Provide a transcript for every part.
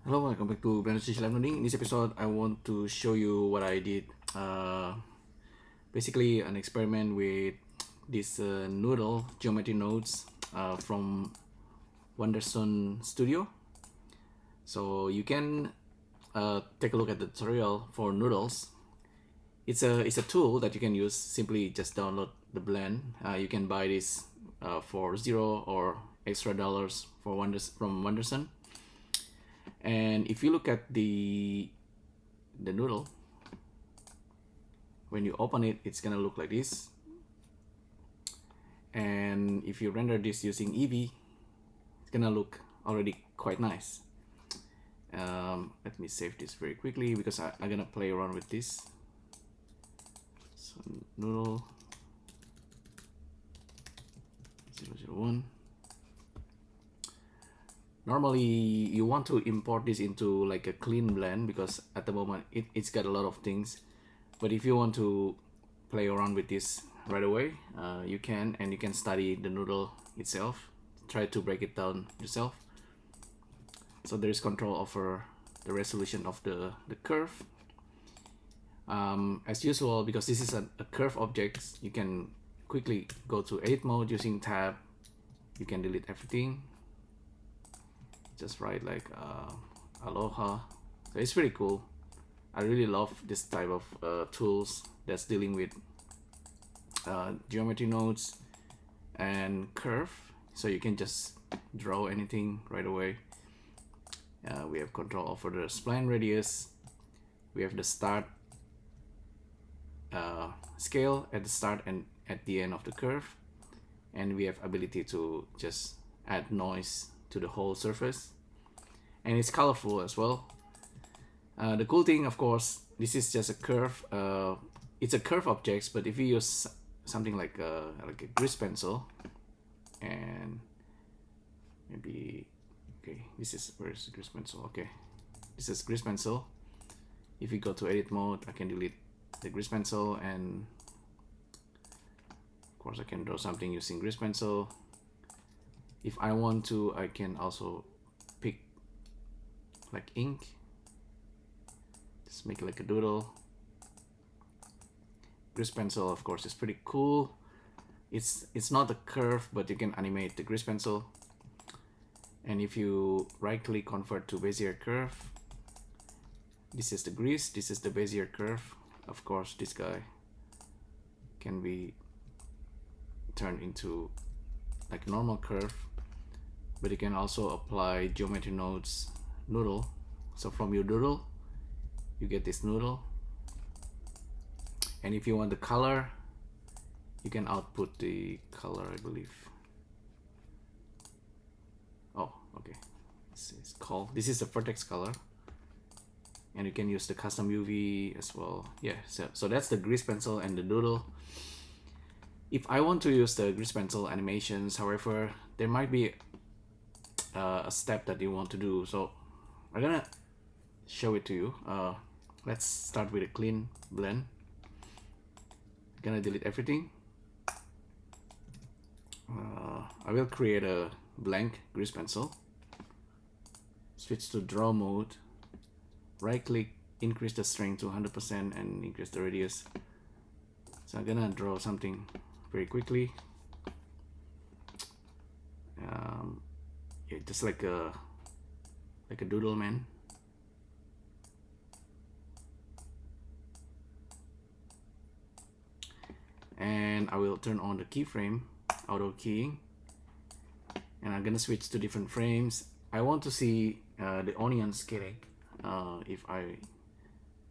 Hello, welcome back to BSLIVE Learning. In this episode, I want to show you what I did. Basically, an experiment with this Noodle Geometry Nodes from Wanderson Studio. So you can take a look at the tutorial for Noodles. It's a tool that you can use. Simply just download the blend. You can buy this for $0 or extra dollars for from Wanderson. And if you look at the noodle, when you open it, it's gonna look like this. And if you render this using Eevee, it's gonna look already quite nice. Let me save this very quickly because I'm gonna play around with this. So noodle 001. Normally you want to import this into like a clean blend because at the moment it's got a lot of things. But if you want to play around with this right away, you can, and you can study the noodle itself, try to break it down yourself. So there is control over the resolution of the curve. As usual, because this is a curve object, you can quickly go to edit mode using tab. You can delete everything. Just write like aloha. So it's pretty cool. I really love this type of tools that's dealing with geometry nodes and curve, so you can just draw anything right away. We have control over the spline radius. We have the start scale at the start and at the end of the curve, and we have ability to just add noise to the whole surface, and it's colorful as well. The cool thing, of course, this is just a curve. It's a curve object, but if you use something like a grease pencil, and maybe this is, where's the grease pencil? Okay, this is grease pencil. If you go to edit mode, I can delete the grease pencil, and of course I can draw something using grease pencil. If I want to, I can also pick like ink, just make it like a doodle. Grease pencil, of course, is pretty cool. It's not a curve, but you can animate the grease pencil. And if you right click, convert to Bezier curve, this is the grease, this is the Bezier curve. Of course, this guy can be turned into like normal curve, but you can also apply geometry nodes noodle. So from your doodle, you get this noodle. And if you want the color, you can output the color, I believe. Oh, okay. It's called, this is the vertex color. And you can use the custom UV as well. Yeah, so that's the grease pencil and the doodle. If I want to use the grease pencil animations, however, there might be a step that you want to do. So I'm gonna show it to you. Let's start with a clean blend. Gonna delete everything. I will create a blank grease pencil. Switch to draw mode. Right click, increase the strength to 100% and increase the radius. So I'm gonna draw something very quickly. Yeah, just like a doodle man. And I will turn on the keyframe, auto keying, and I'm gonna switch to different frames. I want to see the onion scaling. If I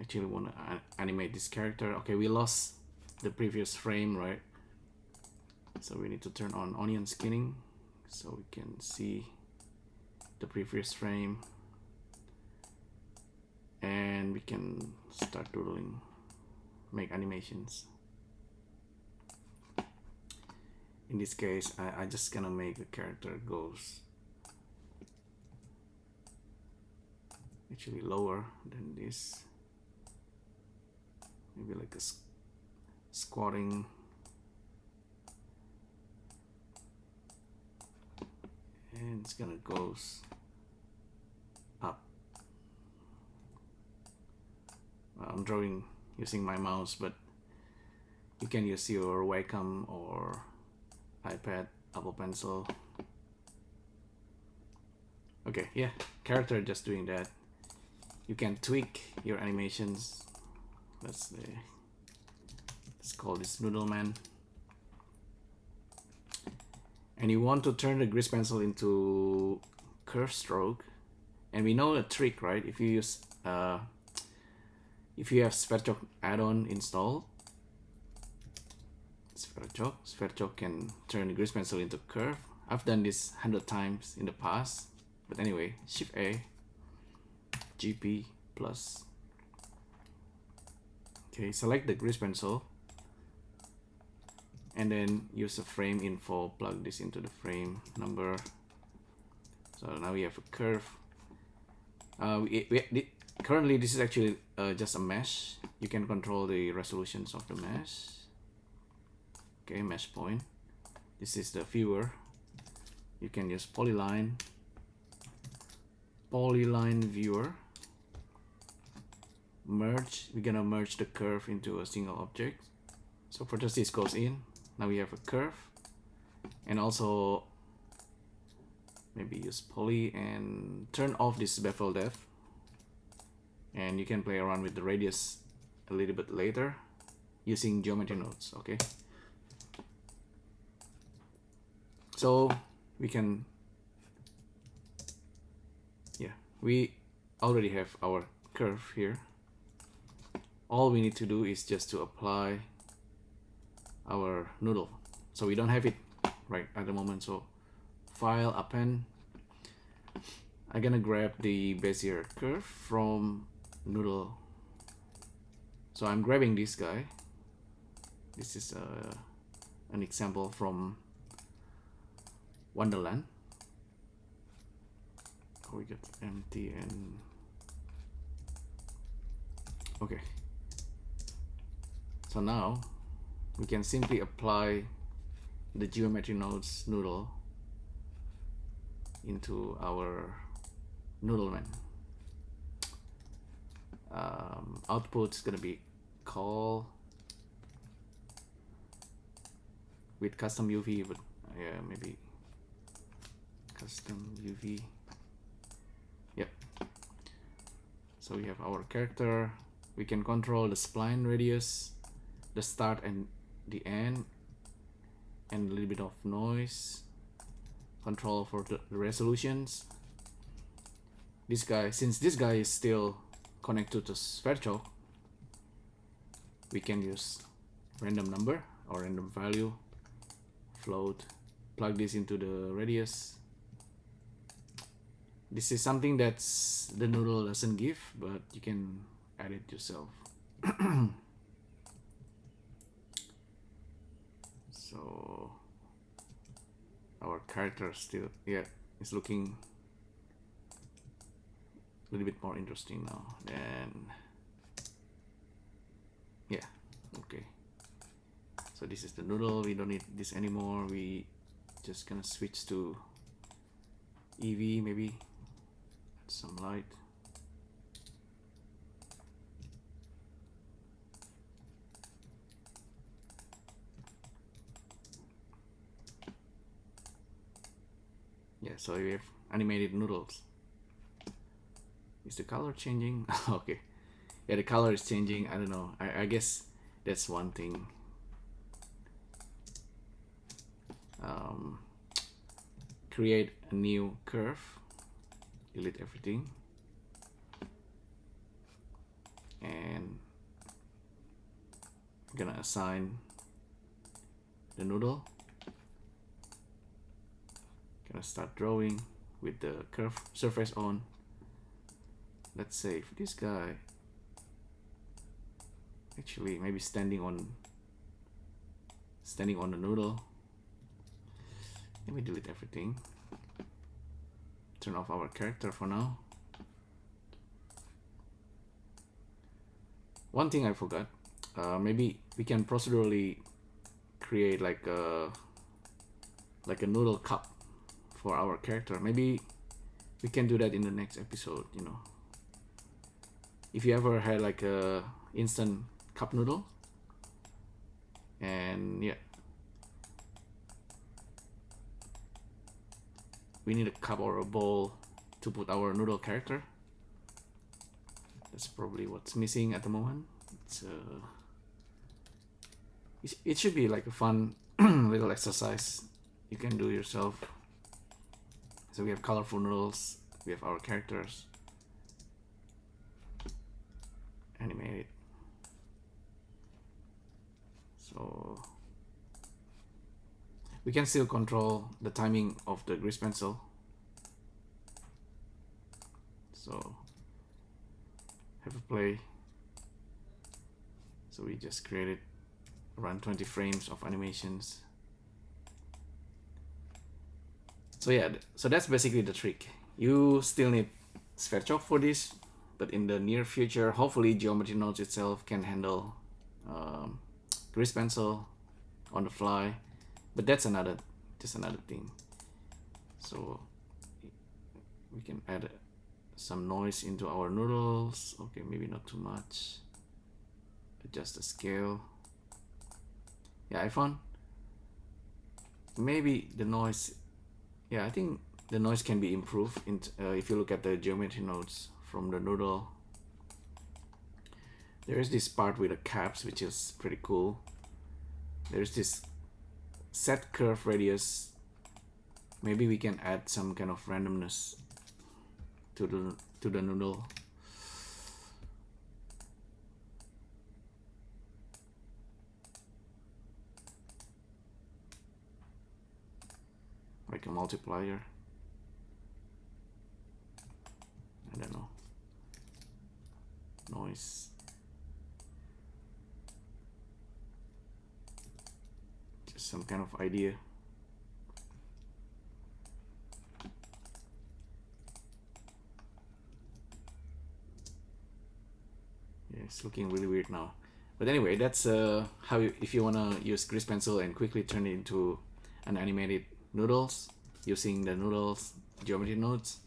actually want to animate this character. Okay, we lost the previous frame, right? So we need to turn on onion skinning so we can see the previous frame, and we can start doodling, make animations. In this case, I just gonna make the character goes actually lower than this, maybe like a squatting, and it's gonna goes up I'm drawing using my mouse, but you can use your Wacom or iPad, Apple Pencil. Okay, yeah, character just doing that. You can tweak your animations. Let's call this Noodle Man. And you want to turn the grease pencil into curve stroke. And we know a trick, right? If you use if you have SVerchok add-on installed, SVerchok can turn the grease pencil into curve. I've done this 100 times in the past, but anyway, Shift A, GP plus. Okay, select the grease pencil, and then use a frame info. Plug this into the frame number. So now we have a curve. Currently, this is actually just a mesh. You can control the resolutions of the mesh. Okay, mesh point. This is the viewer. You can use polyline viewer. Merge. We're gonna merge the curve into a single object. So vertices goes in. Now we have a curve, and also maybe use poly and turn off this bevel depth. And you can play around with the radius a little bit later using geometry nodes. Okay, so we can, yeah, we already have our curve here. All we need to do is just to apply our noodle. So we don't have it right at the moment, so file, append. I'm gonna grab the Bezier curve from noodle. So I'm grabbing this guy. This is an example from Wonderland. Oh, we got empty and okay. So now we can simply apply the geometry nodes noodle into our noodle man. Output is gonna be call with custom UV, but yeah, maybe custom UV. Yep. So we have our character. We can control the spline radius, the start and the end, and a little bit of noise. Control for the resolutions. This guy, since this guy is still connected to SVerchok, we can use random number or random value, float, plug this into the radius. This is something that's the noodle doesn't give, but you can add it yourself. So our character still, yeah, is looking a little bit more interesting now. And yeah, okay. So this is the noodle. We don't need this anymore. We just gonna switch to EV, maybe add some light. Yeah, so we have animated noodles. Is the color changing? Okay. Yeah, the color is changing. I don't know. I guess that's one thing. Create a new curve. Delete everything. And I'm gonna assign the noodle. Gonna start drawing with the curve surface on. Let's say for this guy, actually maybe standing on the noodle. Let me delete everything. Turn off our character for now. One thing I forgot, maybe we can procedurally create like a noodle cup for our character. Maybe we can do that in the next episode, you know. if you ever had like a instant cup noodle, and yeah, we need a cup or a bowl to put our noodle character. That's probably what's missing at the moment. It should be like a fun little exercise you can do yourself. So we have colorful noodles, we have our characters animated. So we can still control the timing of the grease pencil. So have a play. So we just created around 20 frames of animations. So yeah, so that's basically the trick. You still need SVerchok for this, but in the near future, hopefully Geometry Nodes itself can handle grease pencil on the fly. But that's just another thing. So we can add some noise into our noodles. Okay, maybe not too much. Adjust the scale. Yeah, I found maybe the noise. Yeah, I think the noise can be improved if you look at the geometry nodes from the noodle. There is this part with the caps, which is pretty cool. There's this set curve radius. Maybe we can add some kind of randomness to the noodle. Like a multiplier. I don't know. Noise. Just some kind of idea. Yeah, it's looking really weird now. But anyway, that's how if you wanna use grease pencil and quickly turn it into an animated noodles using the Noodles Geometry Nodes.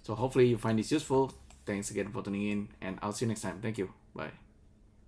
So hopefully you find this useful. Thanks again for tuning in, and I'll see you next time. Thank you. Bye.